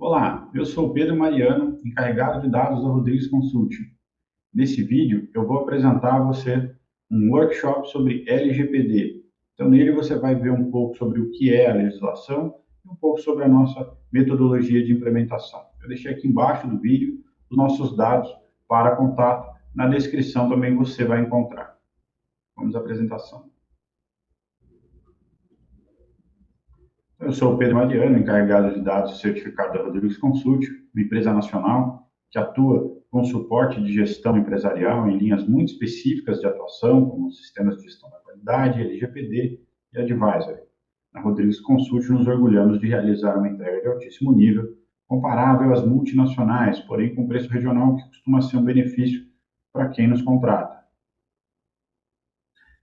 Olá, eu sou o Pedro Mariano, encarregado de dados da Rodrigues Consulting. Nesse vídeo, eu vou apresentar a você um workshop sobre LGPD. Então, nele você vai ver um pouco sobre o que é a legislação e um pouco sobre a nossa metodologia de implementação. Eu deixei aqui embaixo do vídeo os nossos dados para contato. Na descrição também você vai encontrar. Vamos à apresentação. Eu sou o Pedro Mariano, encarregado de dados certificado da Rodrigues Consult, uma empresa nacional que atua com suporte de gestão empresarial em linhas muito específicas de atuação, como sistemas de gestão da qualidade, LGPD e Advisory. Na Rodrigues Consult, nos orgulhamos de realizar uma entrega de altíssimo nível, comparável às multinacionais, porém com preço regional que costuma ser um benefício para quem nos contrata.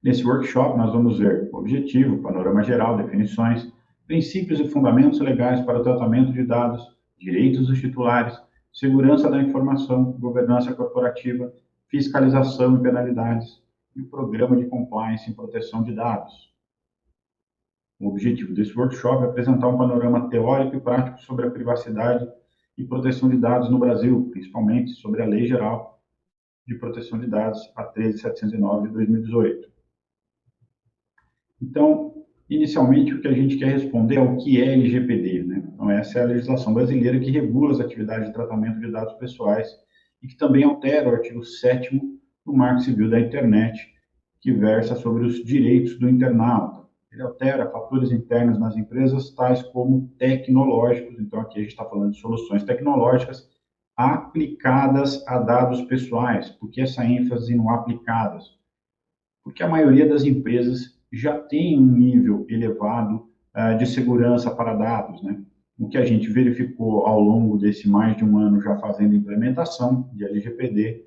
Nesse workshop, nós vamos ver o objetivo, panorama geral, definições, princípios e fundamentos legais para o tratamento de dados, direitos dos titulares, segurança da informação, governança corporativa, fiscalização e penalidades, e o programa de compliance em proteção de dados. O objetivo desse workshop é apresentar um panorama teórico e prático sobre a privacidade e proteção de dados no Brasil, principalmente sobre a Lei Geral de Proteção de Dados, a 13.709 de 2018. Então, inicialmente, o que a gente quer responder é o que é LGPD, né? Então, essa é a legislação brasileira que regula as atividades de tratamento de dados pessoais e que também altera o artigo 7º do Marco Civil da Internet, que versa sobre os direitos do internauta. Ele altera fatores internos nas empresas, tais como tecnológicos. Então, aqui a gente está falando de soluções tecnológicas aplicadas a dados pessoais. Por que essa ênfase no aplicadas? Porque a maioria das empresas já tem um nível elevado de segurança para dados, né? O que a gente verificou ao longo desse mais de um ano já fazendo implementação de LGPD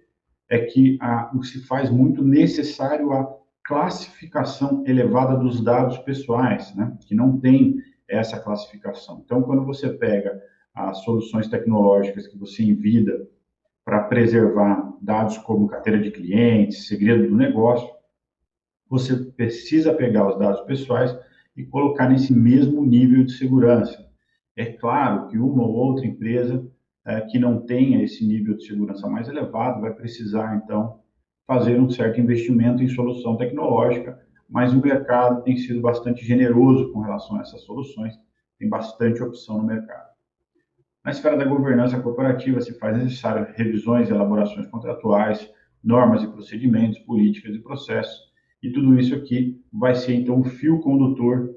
é que se faz muito necessário a classificação elevada dos dados pessoais, né? Que não tem essa classificação. Então, quando você pega as soluções tecnológicas que você envida para preservar dados como carteira de clientes, segredo do negócio, você precisa pegar os dados pessoais e colocar nesse mesmo nível de segurança. É claro que uma ou outra empresa que não tenha esse nível de segurança mais elevado vai precisar, então, fazer um certo investimento em solução tecnológica, mas o mercado tem sido bastante generoso com relação a essas soluções, tem bastante opção no mercado. Na esfera da governança corporativa, se faz necessário revisões e elaborações contratuais, normas e procedimentos, políticas e processos, e tudo isso aqui vai ser, então, o fio condutor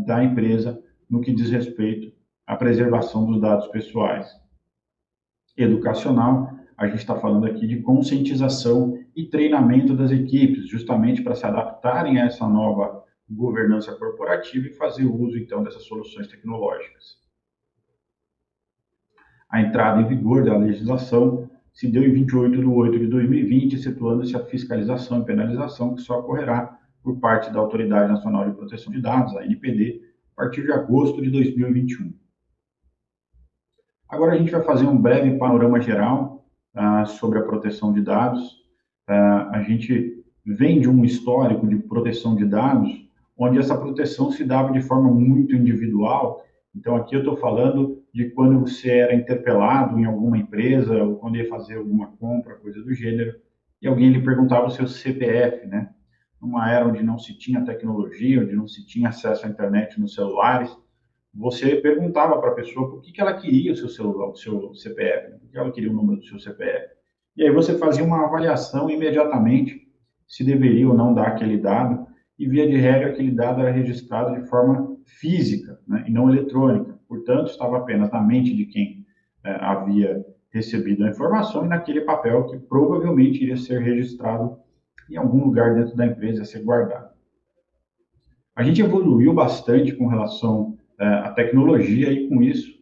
da empresa no que diz respeito à preservação dos dados pessoais. Educacional, a gente está falando aqui de conscientização e treinamento das equipes, justamente para se adaptarem a essa nova governança corporativa e fazer uso, então, dessas soluções tecnológicas. A entrada em vigor da legislação se deu em 28 de 8 de 2020, situando-se a fiscalização e penalização que só ocorrerá por parte da Autoridade Nacional de Proteção de Dados, a ANPD, a partir de agosto de 2021. Agora a gente vai fazer um breve panorama geral sobre a proteção de dados. A gente vem de um histórico de proteção de dados, onde essa proteção se dava de forma muito individual. Então, aqui eu estou falando de quando você era interpelado em alguma empresa, ou quando ia fazer alguma compra, coisa do gênero, e alguém lhe perguntava o seu CPF, né? Numa era onde não se tinha tecnologia, onde não se tinha acesso à internet nos celulares, você perguntava para a pessoa por que ela queria o seu celular, o seu CPF, por que ela queria o número do seu CPF. E aí você fazia uma avaliação imediatamente se deveria ou não dar aquele dado, e via de regra aquele dado era registrado de forma física, né, e não eletrônica. Portanto, estava apenas na mente de quem havia recebido a informação e naquele papel que provavelmente iria ser registrado em algum lugar dentro da empresa a ser guardado. A gente evoluiu bastante com relação à tecnologia e, com isso,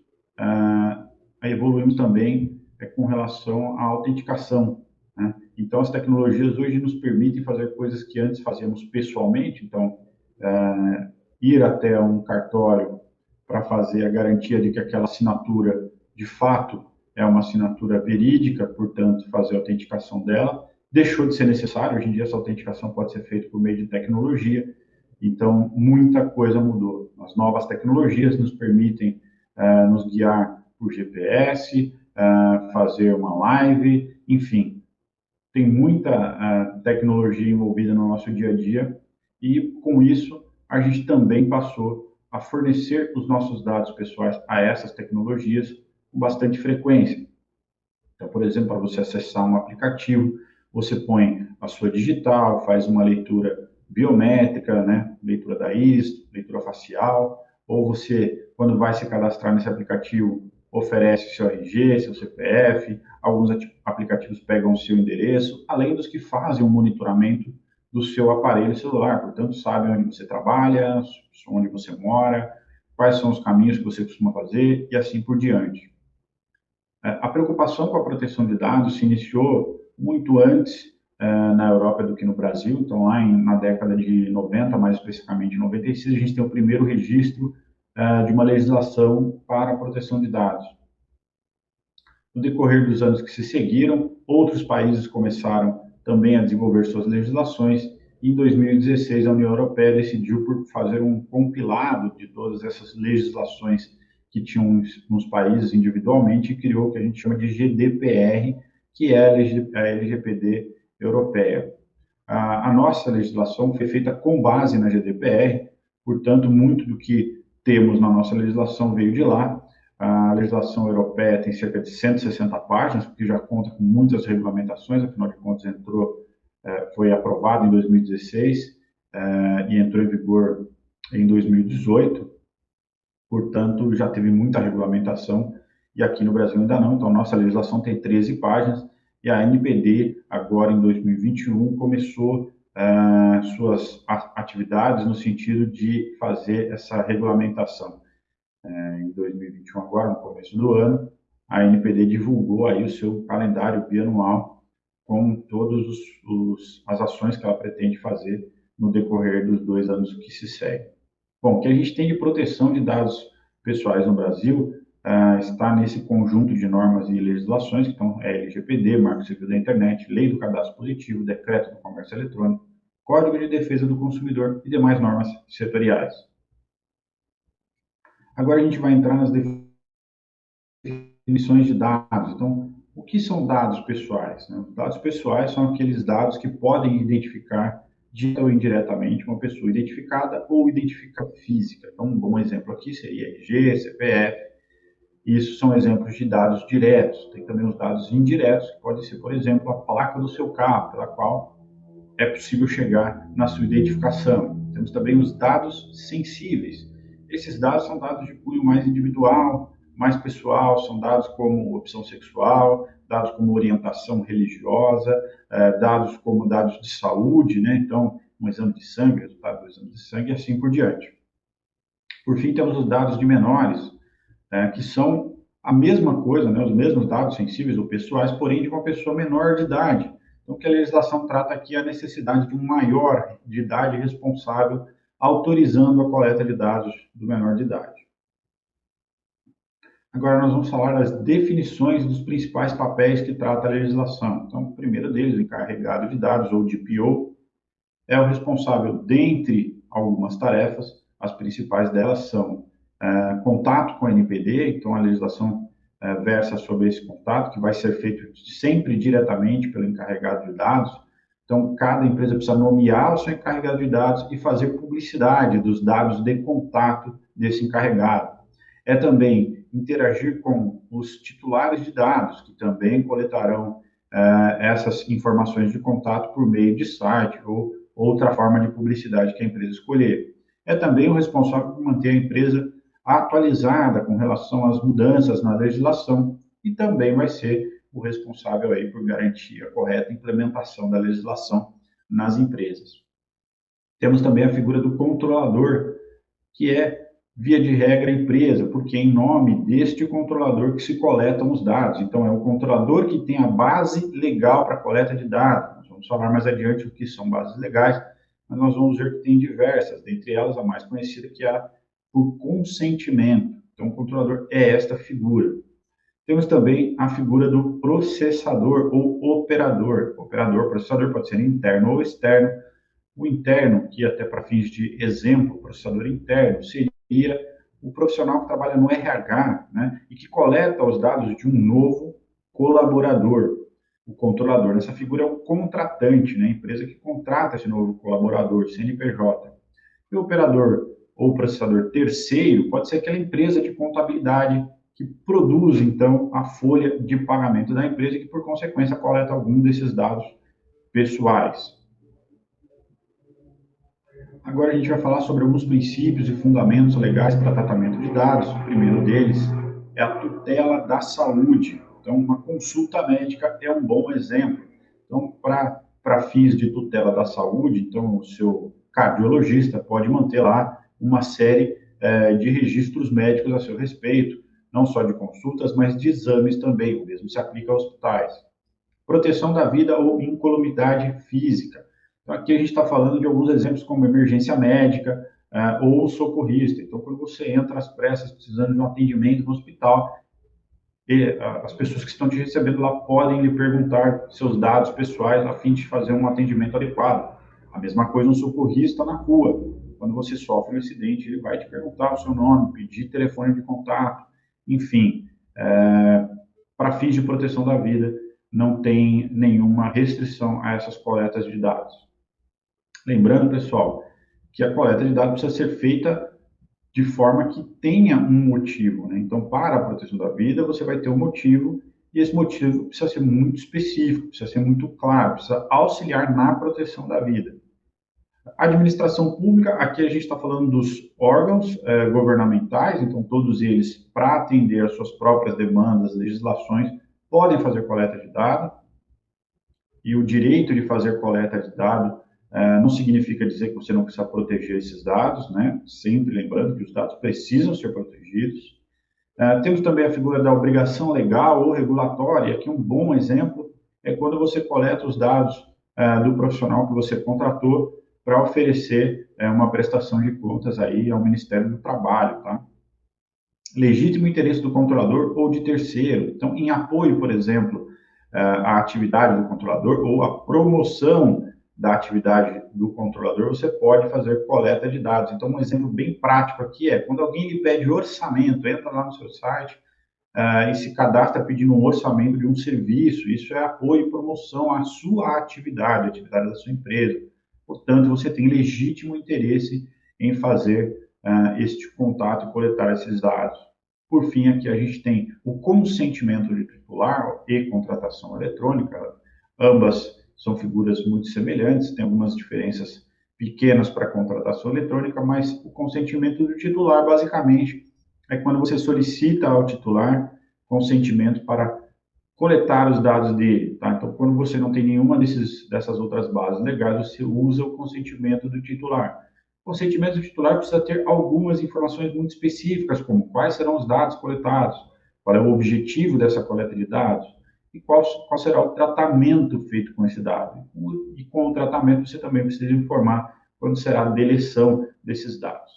evoluímos também com relação à autenticação, né? Então, as tecnologias hoje nos permitem fazer coisas que antes fazíamos pessoalmente. Então, ir até um cartório para fazer a garantia de que aquela assinatura, de fato, é uma assinatura verídica, portanto, fazer a autenticação dela, deixou de ser necessário. Hoje em dia, essa autenticação pode ser feita por meio de tecnologia. Então, muita coisa mudou. As novas tecnologias nos permitem nos guiar por GPS, fazer uma live, enfim. Tem muita tecnologia envolvida no nosso dia a dia e, com isso, a gente também passou a fornecer os nossos dados pessoais a essas tecnologias com bastante frequência. Então, por exemplo, para você acessar um aplicativo, você põe a sua digital, faz uma leitura biométrica, né? Leitura da íris, leitura facial, ou você, quando vai se cadastrar nesse aplicativo, oferece seu RG, seu CPF, alguns aplicativos pegam o seu endereço, além dos que fazem o monitoramento do seu aparelho celular, portanto, sabem onde você trabalha, onde você mora, quais são os caminhos que você costuma fazer e assim por diante. A preocupação com a proteção de dados se iniciou muito antes na Europa do que no Brasil. Então, lá na década de 90, mais especificamente em 96, a gente tem o primeiro registro de uma legislação para a proteção de dados. No decorrer dos anos que se seguiram, outros países começaram também a desenvolver suas legislações. E em 2016, a União Europeia decidiu por fazer um compilado de todas essas legislações que tinham nos países individualmente e criou o que a gente chama de GDPR, que é a LGPD europeia. A nossa legislação foi feita com base na GDPR, portanto, muito do que temos na nossa legislação veio de lá. A legislação europeia tem cerca de 160 páginas, porque já conta com muitas regulamentações, afinal de contas, foi aprovado em 2016 e entrou em vigor em 2018. Portanto, já teve muita regulamentação e aqui no Brasil ainda não. Então, nossa legislação tem 13 páginas e a NPD, agora em 2021, começou suas atividades no sentido de fazer essa regulamentação. Em 2021, agora, no começo do ano, a NPD divulgou aí o seu calendário bianual com todas as ações que ela pretende fazer no decorrer dos 2 anos que se seguem. Bom, o que a gente tem de proteção de dados pessoais no Brasil está nesse conjunto de normas e legislações, que estão LGPD, Marco Civil da Internet, Lei do Cadastro Positivo, Decreto do Comércio Eletrônico, Código de Defesa do Consumidor e demais normas setoriais. Agora a gente vai entrar nas definições de dados. Então, o que são dados pessoais? Os dados pessoais são aqueles dados que podem identificar direta ou indiretamente uma pessoa identificada ou identificação física. Então, um bom exemplo aqui seria RG, CPF. Isso são exemplos de dados diretos. Tem também os dados indiretos, que podem ser, por exemplo, a placa do seu carro, pela qual é possível chegar na sua identificação. Temos também os dados sensíveis. Esses dados são dados de cunho mais individual, mais pessoal, são dados como opção sexual, dados como orientação religiosa, dados como dados de saúde, né? Então, um exame de sangue, resultado do exame de sangue e assim por diante. Por fim, temos os dados de menores, que são a mesma coisa, né? Os mesmos dados sensíveis ou pessoais, porém de uma pessoa menor de idade. Então, o que a legislação trata aqui é a necessidade de um maior de idade responsável autorizando a coleta de dados do menor de idade. Agora nós vamos falar das definições dos principais papéis que trata a legislação. Então, o primeiro deles, o encarregado de dados, ou DPO, é o responsável, dentre algumas tarefas, as principais delas são contato com a NPD, então a legislação versa sobre esse contato, que vai ser feito sempre diretamente pelo encarregado de dados. Então, cada empresa precisa nomear o seu encarregado de dados e fazer publicidade dos dados de contato desse encarregado. É também interagir com os titulares de dados, que também coletarão essas informações de contato por meio de site ou outra forma de publicidade que a empresa escolher. É também o responsável por manter a empresa atualizada com relação às mudanças na legislação e também vai ser o responsável aí por garantir a correta implementação da legislação nas empresas. Temos também a figura do controlador, que é, via de regra, a empresa, porque é em nome deste controlador que se coletam os dados. Então, é o controlador que tem a base legal para a coleta de dados. Nós vamos falar mais adiante o que são bases legais, mas nós vamos ver que tem diversas, dentre elas a mais conhecida, que é a por consentimento. Então, o controlador é esta figura. Temos também a figura do processador ou operador. Operador, processador pode ser interno ou externo. O interno, que até para fins de exemplo, o processador interno, seria o profissional que trabalha no RH, né, e que coleta os dados de um novo colaborador, o controlador. Essa figura é o contratante, né, a empresa que contrata esse novo colaborador, CNPJ. E o operador ou processador terceiro pode ser aquela empresa de contabilidade que produz, então, a folha de pagamento da empresa e que, por consequência, coleta algum desses dados pessoais. Agora a gente vai falar sobre alguns princípios e fundamentos legais para tratamento de dados. O primeiro deles é a tutela da saúde. Então, uma consulta médica é um bom exemplo. Então, para fins de tutela da saúde, então o seu cardiologista pode manter lá uma série de registros médicos a seu respeito, não só de consultas, mas de exames também. O mesmo se aplica a hospitais. Proteção da vida ou incolumidade física. Então, aqui a gente está falando de alguns exemplos como emergência médica ou socorrista. Então, quando você entra às pressas precisando de um atendimento no hospital, as pessoas que estão te recebendo lá podem lhe perguntar seus dados pessoais a fim de fazer um atendimento adequado. A mesma coisa um socorrista na rua. Quando você sofre um acidente, ele vai te perguntar o seu nome, pedir telefone de contato, enfim, para fins de proteção da vida, não tem nenhuma restrição a essas coletas de dados. Lembrando, pessoal, que a coleta de dados precisa ser feita de forma que tenha um motivo, né? Então, para a proteção da vida, você vai ter um motivo, e esse motivo precisa ser muito específico, precisa ser muito claro, precisa auxiliar na proteção da vida. A administração pública, aqui a gente está falando dos órgãos governamentais, então todos eles, para atender às suas próprias demandas, legislações, podem fazer coleta de dados, e o direito de fazer coleta de dados não significa dizer que você não precisa proteger esses dados, né? Sempre lembrando que os dados precisam ser protegidos. Temos também a figura da obrigação legal ou regulatória. Aqui um bom exemplo é quando você coleta os dados do profissional que você contratou para oferecer uma prestação de contas aí ao Ministério do Trabalho, tá? Legítimo interesse do controlador ou de terceiro. Então, em apoio, por exemplo, à atividade do controlador ou à promoção da atividade do controlador, você pode fazer coleta de dados. Então, um exemplo bem prático aqui é quando alguém lhe pede orçamento, entra lá no seu site e se cadastra pedindo um orçamento de um serviço. Isso é apoio e promoção à sua atividade, à atividade da sua empresa. Portanto, você tem legítimo interesse em fazer este contato e coletar esses dados. Por fim, aqui a gente tem o consentimento de titular e contratação eletrônica. Ambas são figuras muito semelhantes, tem algumas diferenças pequenas para a contratação eletrônica, mas o consentimento do titular, basicamente, é quando você solicita ao titular consentimento para coletar os dados dele, tá? Então, quando você não tem nenhuma dessas outras bases legais, você usa o consentimento do titular. O consentimento do titular precisa ter algumas informações muito específicas, como quais serão os dados coletados, qual é o objetivo dessa coleta de dados, e qual será o tratamento feito com esse dado. E com o tratamento você também precisa informar quando será a deleção desses dados.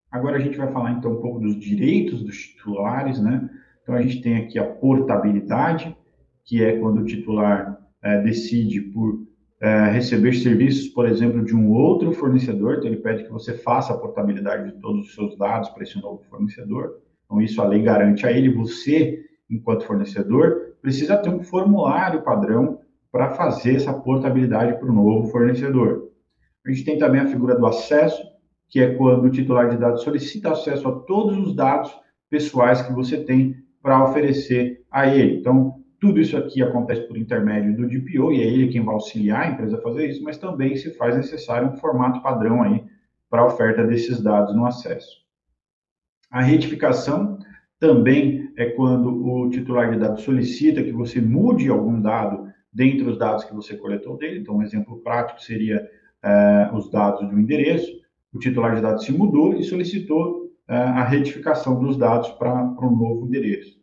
Agora a gente vai falar então um pouco dos direitos dos titulares, né? Então a gente tem aqui a portabilidade, que é quando o titular decide por receber serviços, por exemplo, de um outro fornecedor, então ele pede que você faça a portabilidade de todos os seus dados para esse novo fornecedor. Então isso a lei garante a ele. Você, enquanto fornecedor, precisa ter um formulário padrão para fazer essa portabilidade para o novo fornecedor. A gente tem também a figura do acesso, que é quando o titular de dados solicita acesso a todos os dados pessoais que você tem para oferecer a ele. Então, tudo isso aqui acontece por intermédio do DPO, e é ele quem vai auxiliar a empresa a fazer isso, mas também se faz necessário um formato padrão aí para a oferta desses dados no acesso. A retificação também é quando o titular de dados solicita que você mude algum dado dentre os dados que você coletou dele. Então, um exemplo prático seria os dados do endereço. O titular de dados se mudou e solicitou a retificação dos dados para um novo endereço.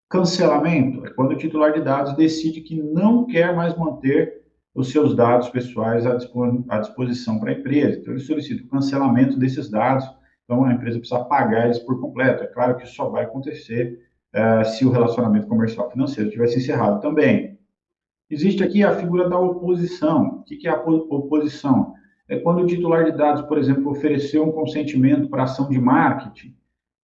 Cancelamento é quando o titular de dados decide que não quer mais manter os seus dados pessoais à disposição para a empresa. Então, ele solicita o cancelamento desses dados, então a empresa precisa pagar eles por completo. É claro que isso só vai acontecer se o relacionamento comercial financeiro tivesse encerrado também. Existe aqui a figura da oposição. O que é a oposição? é quando o titular de dados, por exemplo, ofereceu um consentimento para ação de marketing,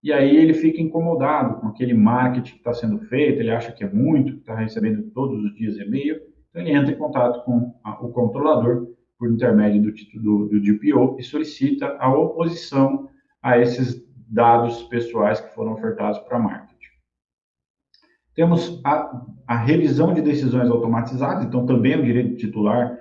e aí ele fica incomodado com aquele marketing que está sendo feito, ele acha que é muito, que está recebendo todos os dias e-mail, então ele entra em contato com o controlador por intermédio do DPO e solicita a oposição a esses dados pessoais que foram ofertados para marketing. Temos a revisão de decisões automatizadas, então também é um direito do titular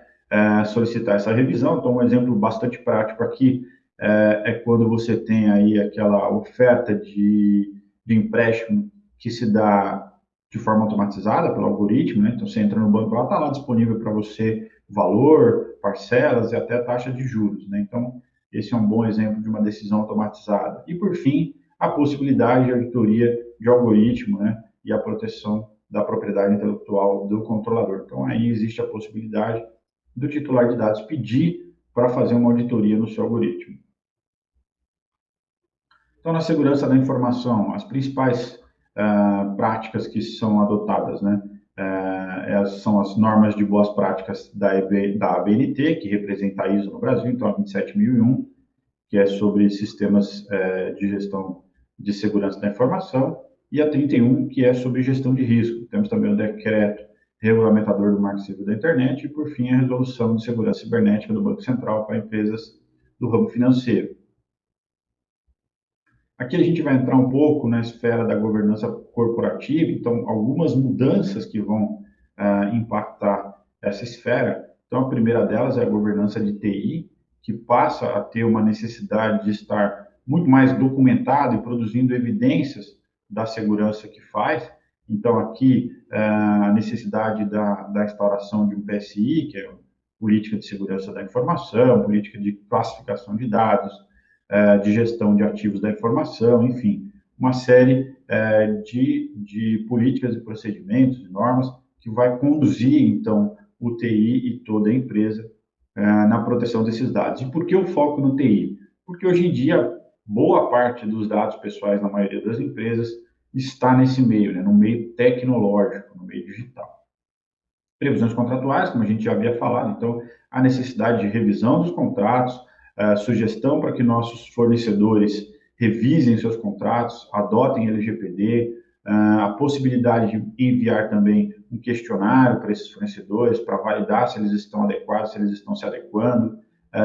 solicitar essa revisão. Então, um exemplo bastante prático aqui é quando você tem aí aquela oferta de empréstimo que se dá de forma automatizada pelo algoritmo, né? Então, você entra no banco, lá está lá disponível para você valor, parcelas e até taxa de juros, né? Então, esse é um bom exemplo de uma decisão automatizada. E, por fim, a possibilidade de auditoria de algoritmo, né? E a proteção da propriedade intelectual do controlador. Então, aí existe a possibilidade do titular de dados pedir para fazer uma auditoria no seu algoritmo. Então, na segurança da informação, as principais práticas que são adotadas, né, são as normas de boas práticas da ABNT, que representa a ISO no Brasil, então a 27001, que é sobre sistemas de gestão de segurança da informação, e a 31, que é sobre gestão de risco. Temos também o decreto regulamentador do Marco Civil da Internet e, por fim, a resolução de segurança cibernética do Banco Central para empresas do ramo financeiro. Aqui a gente vai entrar um pouco na esfera da governança corporativa, então algumas mudanças que vão impactar essa esfera. Então a primeira delas é a governança de TI, que passa a ter uma necessidade de estar muito mais documentado e produzindo evidências da segurança que faz. Então aqui a necessidade da instauração de um PSI, que é Política de Segurança da Informação, Política de Classificação de Dados, de gestão de ativos da informação, enfim, uma série de políticas e procedimentos e normas que vai conduzir, então, o TI e toda a empresa na proteção desses dados. E por que o foco no TI? Porque hoje em dia, boa parte dos dados pessoais na maioria das empresas está nesse meio, né, no meio tecnológico, no meio digital. Previsões contratuais, como a gente já havia falado, então, a necessidade de revisão dos contratos, sugestão para que nossos fornecedores revisem seus contratos, adotem LGPD, a possibilidade de enviar também um questionário para esses fornecedores para validar se eles estão adequados, se eles estão se adequando,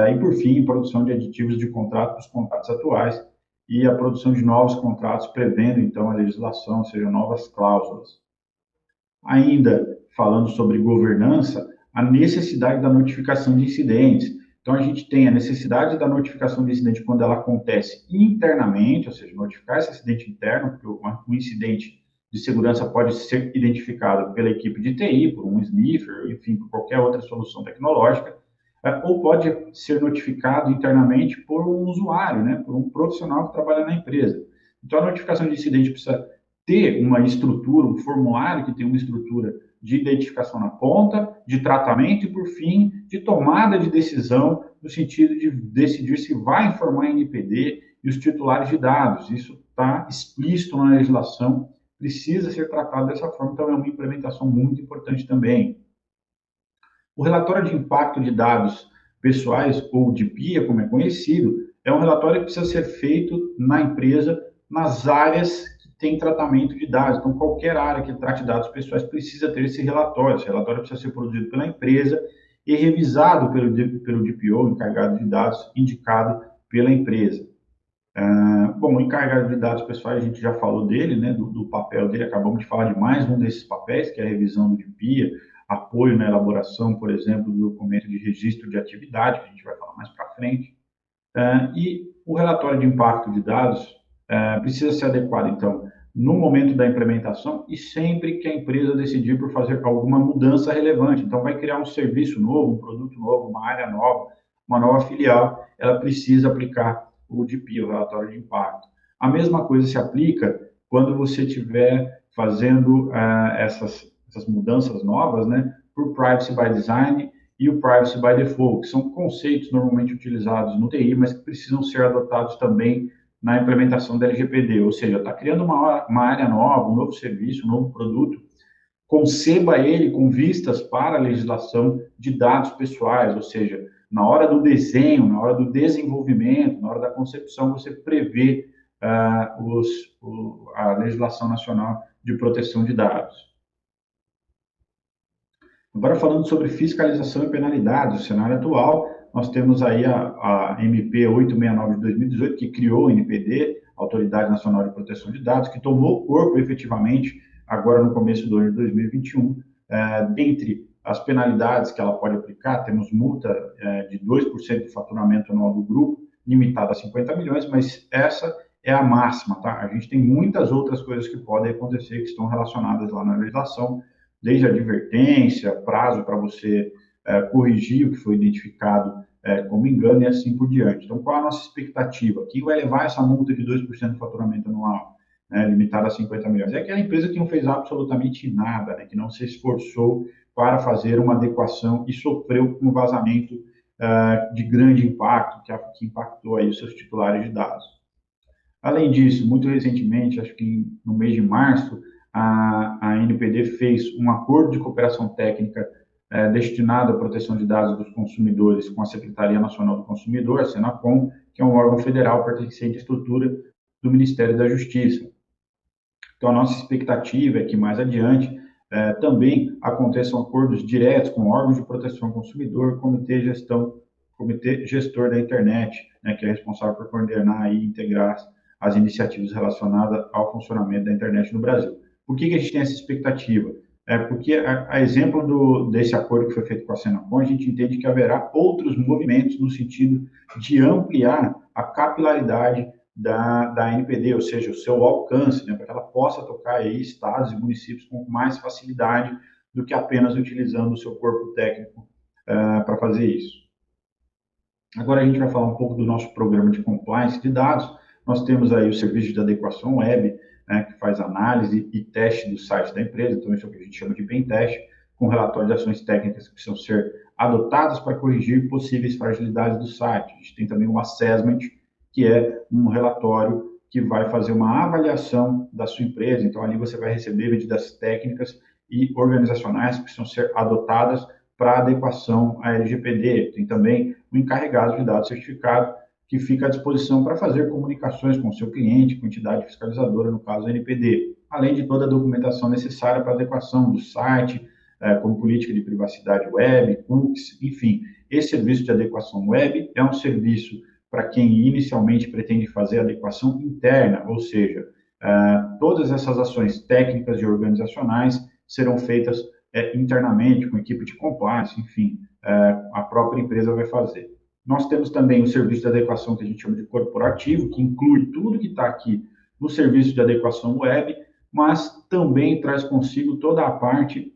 e por fim, produção de aditivos de contrato para os contratos atuais e a produção de novos contratos prevendo então a legislação, ou seja, novas cláusulas. Ainda falando sobre governança, a necessidade da notificação de incidentes. Então, a gente tem a necessidade da notificação de incidente quando ela acontece internamente, ou seja, notificar esse acidente interno, porque um incidente de segurança pode ser identificado pela equipe de TI, por um sniffer, enfim, por qualquer outra solução tecnológica, ou pode ser notificado internamente por um usuário, né, por um profissional que trabalha na empresa. Então, a notificação de incidente precisa ter uma estrutura, um formulário que tem uma estrutura de identificação na ponta, de tratamento e, por fim, de tomada de decisão no sentido de decidir se vai informar a NPD e os titulares de dados. Isso está explícito na legislação, precisa ser tratado dessa forma, então é uma implementação muito importante também. O relatório de impacto de dados pessoais, ou de PIA, como é conhecido, é um relatório que precisa ser feito na empresa, nas áreas tem tratamento de dados. Então, qualquer área que trate dados pessoais precisa ter esse relatório. Esse relatório precisa ser produzido pela empresa e revisado pelo DPO, encarregado de dados, indicado pela empresa. Bom, o encarregado de dados pessoais, a gente já falou dele, né, do papel dele, acabamos de falar de mais um desses papéis, que é a revisão do DPIA, apoio na elaboração, por exemplo, do documento de registro de atividade, que a gente vai falar mais para frente. E o relatório de impacto de dados precisa ser adequado, então, no momento da implementação e sempre que a empresa decidir por fazer alguma mudança relevante. Então, vai criar um serviço novo, um produto novo, uma área nova, uma nova filial, ela precisa aplicar o DPI, o relatório de impacto. A mesma coisa se aplica quando você estiver fazendo essas mudanças novas, né, por Privacy by Design e o Privacy by Default, que são conceitos normalmente utilizados no TI, mas que precisam ser adotados também na implementação da LGPD, ou seja, está criando uma área nova, um novo serviço, um novo produto, conceba ele com vistas para a legislação de dados pessoais, ou seja, na hora do desenho, na hora do desenvolvimento, na hora da concepção, você prevê a legislação nacional de proteção de dados. Agora, falando sobre fiscalização e penalidades, o cenário atual, nós temos aí a MP 869 de 2018, que criou a NPD, Autoridade Nacional de Proteção de Dados, que tomou corpo efetivamente agora no começo do ano de 2021. Dentre as penalidades que ela pode aplicar, temos multa de 2% do faturamento anual do grupo, limitada a 50 milhões, mas essa é a máxima, tá? A gente tem muitas outras coisas que podem acontecer que estão relacionadas lá na legislação, desde advertência, prazo para você corrigir o que foi identificado como engano e assim por diante. Então, qual a nossa expectativa? Quem vai levar essa multa de 2% do faturamento anual, limitada a 50 milhões? É aquela empresa que não fez absolutamente nada, né, que não se esforçou para fazer uma adequação e sofreu com um vazamento de grande impacto, que impactou aí os seus titulares de dados. Além disso, muito recentemente, acho que no mês de março, a NPD fez um acordo de cooperação técnica destinado à proteção de dados dos consumidores com a Secretaria Nacional do Consumidor, a Senacom, que é um órgão federal pertencente à estrutura do Ministério da Justiça. Então, a nossa expectativa é que mais adiante também aconteçam acordos diretos com órgãos de proteção ao consumidor, comitê gestor da internet, né, que é responsável por coordenar e integrar as iniciativas relacionadas ao funcionamento da internet no Brasil. Por que a gente tem essa expectativa? Porque, a exemplo desse acordo que foi feito com a Senacom, a gente entende que haverá outros movimentos no sentido de ampliar a capilaridade da NPD, ou seja, o seu alcance, né, para que ela possa tocar aí estados e municípios com mais facilidade do que apenas utilizando o seu corpo técnico para fazer isso. Agora a gente vai falar um pouco do nosso programa de compliance de dados. Nós temos aí o serviço de adequação web, né, que faz análise e teste do site da empresa, então isso é o que a gente chama de pentest, com relatório de ações técnicas que precisam ser adotadas para corrigir possíveis fragilidades do site. A gente tem também o assessment, que é um relatório que vai fazer uma avaliação da sua empresa, então ali você vai receber medidas técnicas e organizacionais que precisam ser adotadas para adequação à LGPD. Tem também o encarregado de dados certificado, que fica à disposição para fazer comunicações com o seu cliente, com a entidade fiscalizadora, no caso a NPD, além de toda a documentação necessária para adequação do site, como política de privacidade web, cookies, enfim. Esse serviço de adequação web é um serviço para quem inicialmente pretende fazer adequação interna, ou seja, todas essas ações técnicas e organizacionais serão feitas internamente, com equipe de compliance, enfim, a própria empresa vai fazer. Nós temos também o serviço de adequação que a gente chama de corporativo, que inclui tudo que está aqui no serviço de adequação web, mas também traz consigo toda a parte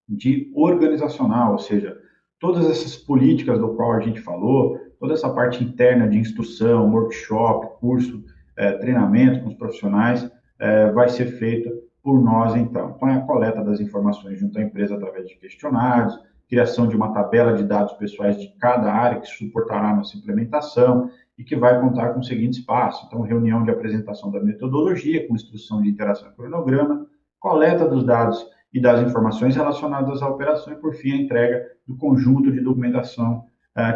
de organizacional, ou seja, todas essas políticas do qual a gente falou, toda essa parte interna de instrução, workshop, curso, treinamento com os profissionais, vai ser feita por nós, então. Então, é a coleta das informações junto à empresa através de questionários, criação de uma tabela de dados pessoais de cada área que suportará nossa implementação e que vai contar com os seguintes passos. Então, reunião de apresentação da metodologia, com instrução de interação e cronograma, coleta dos dados e das informações relacionadas à operação e, por fim, a entrega do conjunto de documentação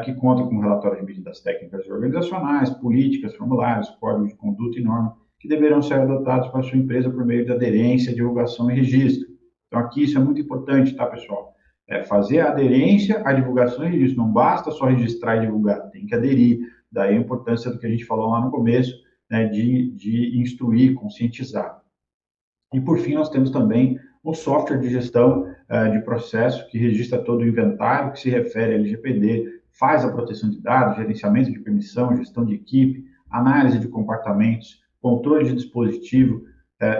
que conta com relatório de medidas técnicas e organizacionais, políticas, formulários, códigos de conduta e norma que deverão ser adotados para a sua empresa por meio de aderência, divulgação e registro. Então, aqui isso é muito importante, tá, pessoal? Fazer a aderência, a divulgação e registro. Não basta só registrar e divulgar, tem que aderir. Daí a importância do que a gente falou lá no começo, né, de instruir, conscientizar. E, por fim, nós temos também o software de gestão de processo, que registra todo o inventário que se refere à LGPD, faz a proteção de dados, gerenciamento de permissão, gestão de equipe, análise de comportamentos, controle de dispositivo,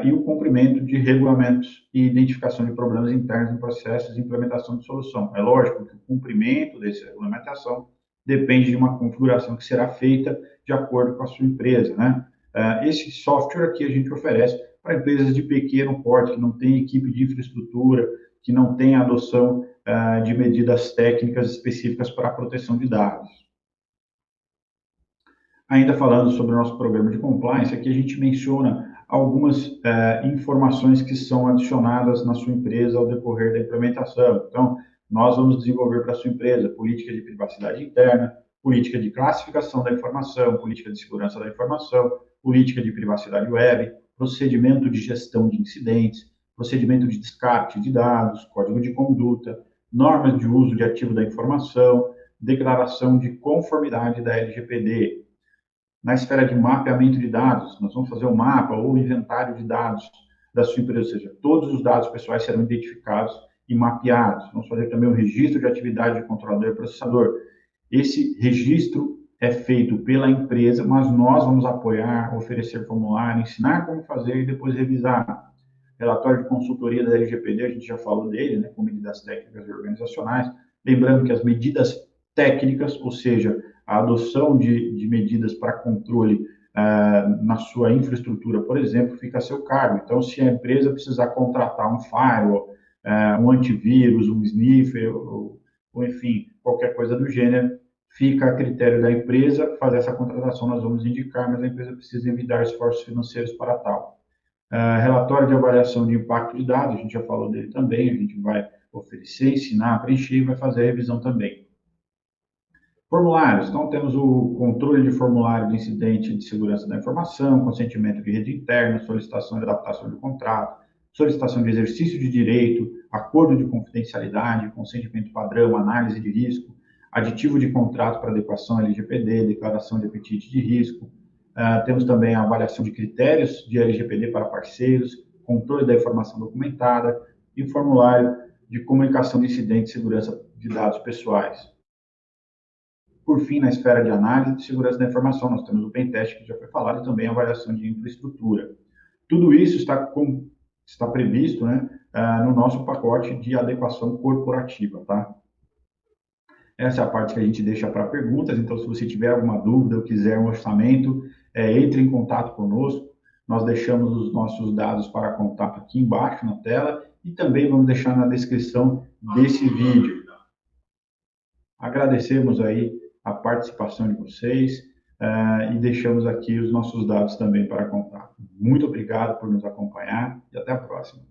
e o cumprimento de regulamentos e identificação de problemas internos em processos e implementação de solução. É lógico que o cumprimento dessa regulamentação depende de uma configuração que será feita de acordo com a sua empresa, né? Esse software aqui a gente oferece para empresas de pequeno porte, que não tem equipe de infraestrutura, que não tem adoção de medidas técnicas específicas para a proteção de dados. Ainda falando sobre o nosso programa de compliance, aqui a gente menciona algumas informações que são adicionadas na sua empresa ao decorrer da implementação. Então, nós vamos desenvolver para a sua empresa política de privacidade interna, política de classificação da informação, política de segurança da informação, política de privacidade web, procedimento de gestão de incidentes, procedimento de descarte de dados, código de conduta, normas de uso de ativo da informação, declaração de conformidade da LGPD. Na esfera de mapeamento de dados, nós vamos fazer o mapa ou inventário de dados da sua empresa, ou seja, todos os dados pessoais serão identificados e mapeados. Vamos fazer também o registro de atividade de controlador e processador. Esse registro é feito pela empresa, mas nós vamos apoiar, oferecer formulário, ensinar como fazer e depois revisar. Relatório de consultoria da LGPD, a gente já falou dele, né, com medidas técnicas e organizacionais. Lembrando que as medidas técnicas, ou seja, a adoção de medidas para controle na sua infraestrutura, por exemplo, fica a seu cargo. Então, se a empresa precisar contratar um firewall, um antivírus, um sniffer, ou enfim, qualquer coisa do gênero, fica a critério da empresa fazer essa contratação, nós vamos indicar, mas a empresa precisa enviar esforços financeiros para tal. Relatório de avaliação de impacto de dados, a gente já falou dele também, a gente vai oferecer, ensinar, preencher e vai fazer a revisão também. Formulários, então temos o controle de formulário de incidente de segurança da informação, consentimento de rede interna, solicitação de adaptação de contrato, solicitação de exercício de direito, acordo de confidencialidade, consentimento padrão, análise de risco, aditivo de contrato para adequação LGPD, declaração de apetite de risco. Temos também a avaliação de critérios de LGPD para parceiros, controle da informação documentada e formulário de comunicação de incidentes de segurança de dados pessoais. Por fim, na esfera de análise de segurança da informação, nós temos o Pentest, que já foi falado, e também a avaliação de infraestrutura. Tudo isso está previsto, né, no nosso pacote de adequação corporativa, tá? Essa é a parte que a gente deixa para perguntas, então se você tiver alguma dúvida ou quiser um orçamento, entre em contato conosco. Nós deixamos os nossos dados para contato aqui embaixo na tela e também vamos deixar na descrição desse vídeo. Agradecemos aí a participação de vocês e deixamos aqui os nossos dados também para contato. Muito obrigado por nos acompanhar e até a próxima.